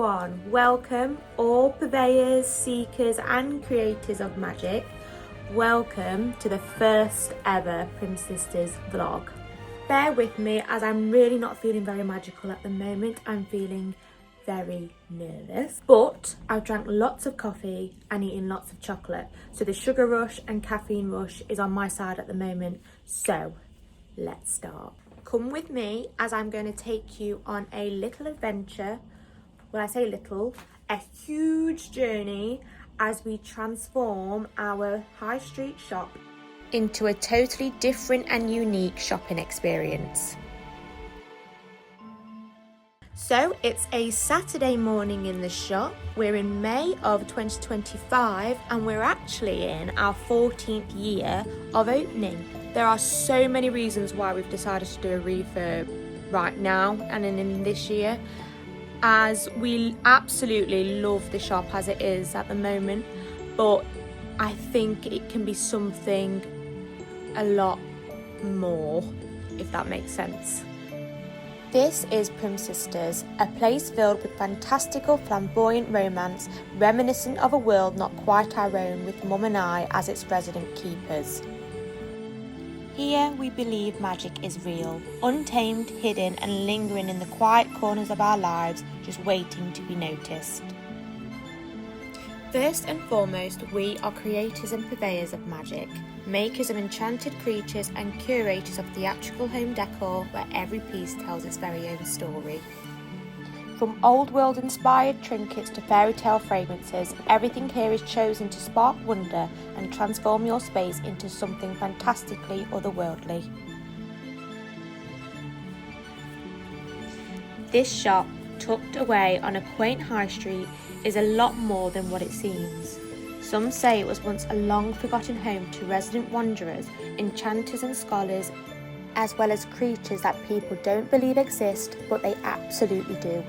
everyone, welcome all purveyors, seekers and creators of magic. Welcome to the first ever Primsisters vlog. Bear with me as I'm really not feeling very magical at the moment. I'm feeling very nervous, but I've drank lots of coffee and eaten lots of chocolate, so the sugar rush and caffeine rush is on my side at the moment. So let's start. Come with me as I'm going to take you on a little adventure. When I say little, a huge journey as we transform our high street shop into a totally different and unique shopping experience. So it's a Saturday morning in the shop. We're in May of 2025 and we're actually in our 14th year of opening. There are so many reasons why we've decided to do a refurb right now and in this year, as we absolutely love the shop as it is at the moment, but I think it can be something a lot more, if that makes sense. This is Primsisters, a place filled with fantastical, flamboyant romance, reminiscent of a world not quite our own, with Mum and I as its resident keepers. Here we believe magic is real, untamed, hidden and lingering in the quiet corners of our lives, just waiting to be noticed. First and foremost, we are creators and purveyors of magic, makers of enchanted creatures and curators of theatrical home decor where every piece tells its very own story. From old world inspired trinkets to fairytale fragrances, everything here is chosen to spark wonder and transform your space into something fantastically otherworldly. This shop, tucked away on a quaint high street, is a lot more than what it seems. Some say it was once a long forgotten home to resident wanderers, enchanters and scholars, as well as creatures that people don't believe exist, but they absolutely do.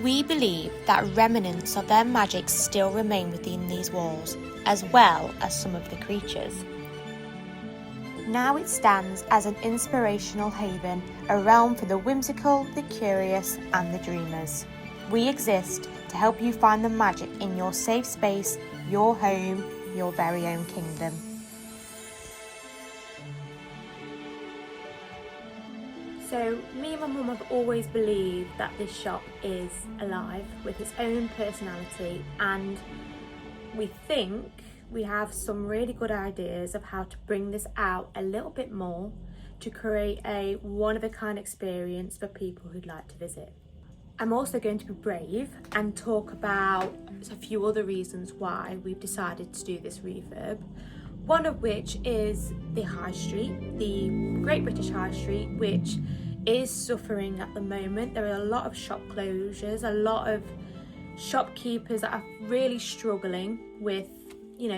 We believe that remnants of their magic still remain within these walls, as well as some of the creatures. Now it stands as an inspirational haven, a realm for the whimsical, the curious and the dreamers. We exist to help you find the magic in your safe space, your home, your very own kingdom. So me and my mum have always believed that this shop is alive with its own personality, and we think we have some really good ideas of how to bring this out a little bit more to create a one-of-a-kind experience for people who'd like to visit. I'm also going to be brave and talk about a few other reasons why we've decided to do this refurb. One of which is the high street, the Great British High Street, which is suffering at the moment. There are a lot of shop closures, a lot of shopkeepers that are really struggling with,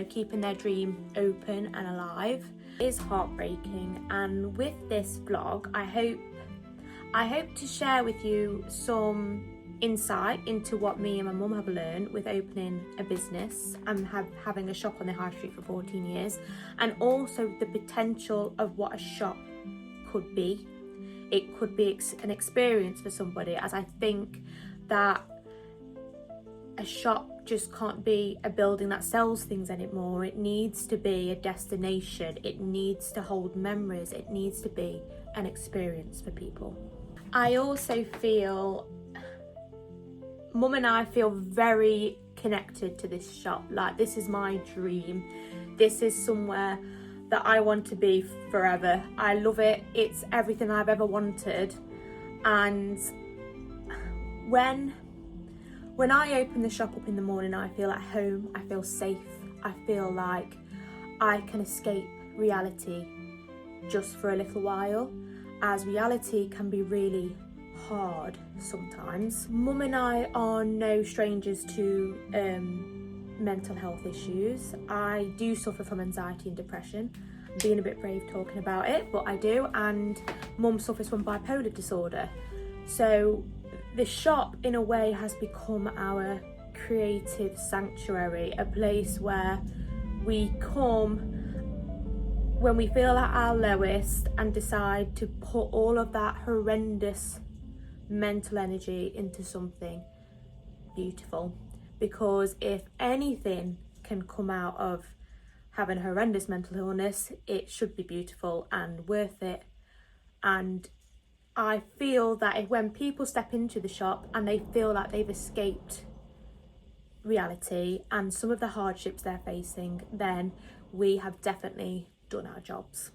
keeping their dream open and alive. It is heartbreaking, and with this vlog, I hope to share with you some insight into what me and my mum have learned with opening a business and having a shop on the high street for 14 years, and also the potential of what a shop could be. It could be an experience for somebody, as I think that a shop just can't be a building that sells things anymore. It needs to be a destination. It needs to hold memories. It needs to be an experience for people. I also feel, Mum and I feel very connected to this shop. Like, this is my dream. This is somewhere that I want to be forever. I love it. It's everything I've ever wanted. And when I open the shop up in the morning, I feel at home, I feel safe, I feel like I can escape reality just for a little while, as reality can be really hard sometimes. Mum and I are no strangers to mental health issues. I do suffer from anxiety and depression. I'm being a bit brave talking about it, but I do, and Mum suffers from bipolar disorder. So the shop in a way has become our creative sanctuary, a place where we come when we feel at our lowest and decide to put all of that horrendous mental energy into something beautiful, because if anything can come out of having a horrendous mental illness, it should be beautiful and worth it. And I feel that when people step into the shop and they feel like they've escaped reality and some of the hardships they're facing, then we have definitely done our jobs.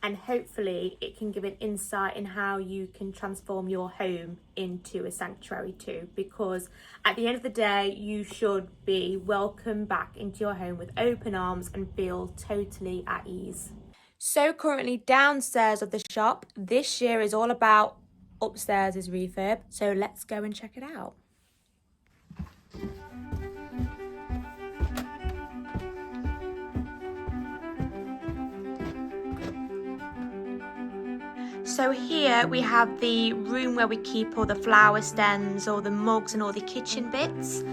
And hopefully it can give an insight in how you can transform your home into a sanctuary too, because at the end of the day you should be welcomed back into your home with open arms and feel totally at ease. So currently downstairs of the shop, this year is all about upstairs is refurb, so let's go and check it out. So here we have the room where we keep all the flower stems, all the mugs and all the kitchen bits.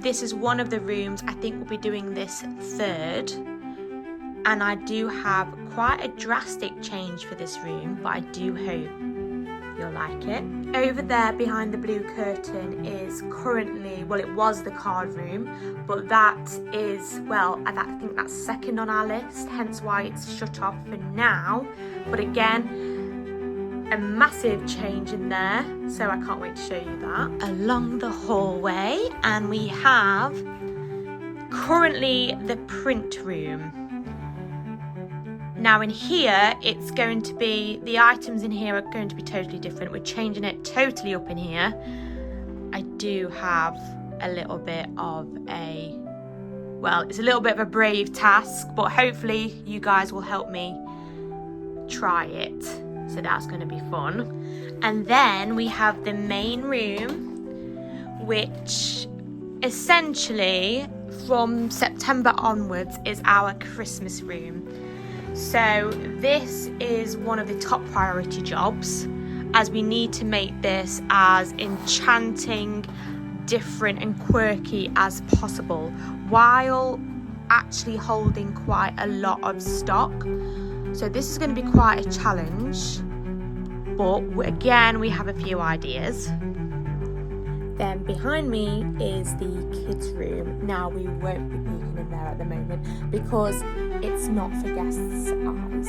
This is one of the rooms. I think we'll be doing this third. And I do have quite a drastic change for this room, but I do hope you'll like it. Over there behind the blue curtain is currently, well, it was the card room, but that is, well, I think that's second on our list, hence why it's shut off for now. But again, a massive change in there, so I can't wait to show you that. Along the hallway, and we have currently the print room. Now in here, it's going to be, the items in here are going to be totally different. We're changing it totally up in here. I do have a little bit of a, well, it's a little bit of a brave task, but hopefully you guys will help me try it. So that's going to be fun. And then we have the main room, which essentially from September onwards is our Christmas room. So this is one of the top priority jobs, as we need to make this as enchanting, different and quirky as possible, while actually holding quite a lot of stock. So this is going to be quite a challenge, but again, we have a few ideas. Then behind me is the kids' room. Now we won't be peeking in there at the moment because it's not for guests' eyes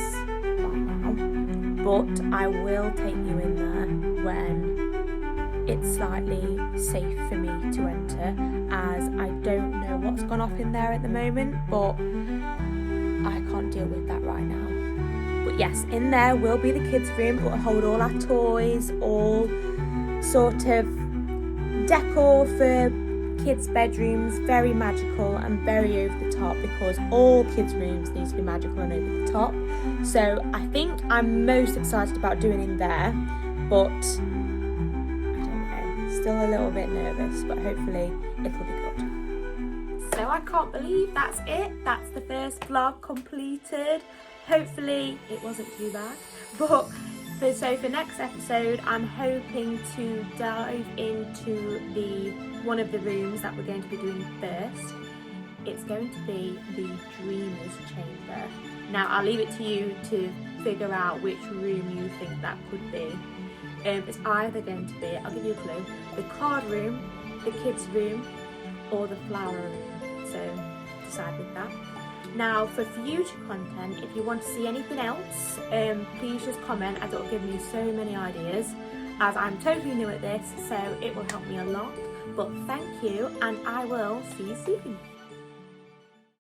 right now. But I will take you in there when it's slightly safe for me to enter, as I don't know what's gone off in there at the moment, but I can't deal with that right now. But yes, in there will be the kids' room. It will hold all our toys, all sort of decor for kids' bedrooms, very magical and very over the top, because all kids' rooms need to be magical and over the top. So I think I'm most excited about doing in there, but I don't know, still a little bit nervous, but hopefully it'll be good. So I can't believe that's it. That's the first vlog completed. Hopefully it wasn't too bad, but so for next episode, I'm hoping to dive into one of the rooms that we're going to be doing first. It's going to be the Dreamer's Chamber. Now, I'll leave it to you to figure out which room you think that could be. It's either going to be, I'll give you a clue, the card room, the kids' room, or the flower room. So decide with that. Now, for future content, if you want to see anything else, please just comment, as it will give me so many ideas, as I'm totally new at this, so it will help me a lot. But thank you, and I will see you soon.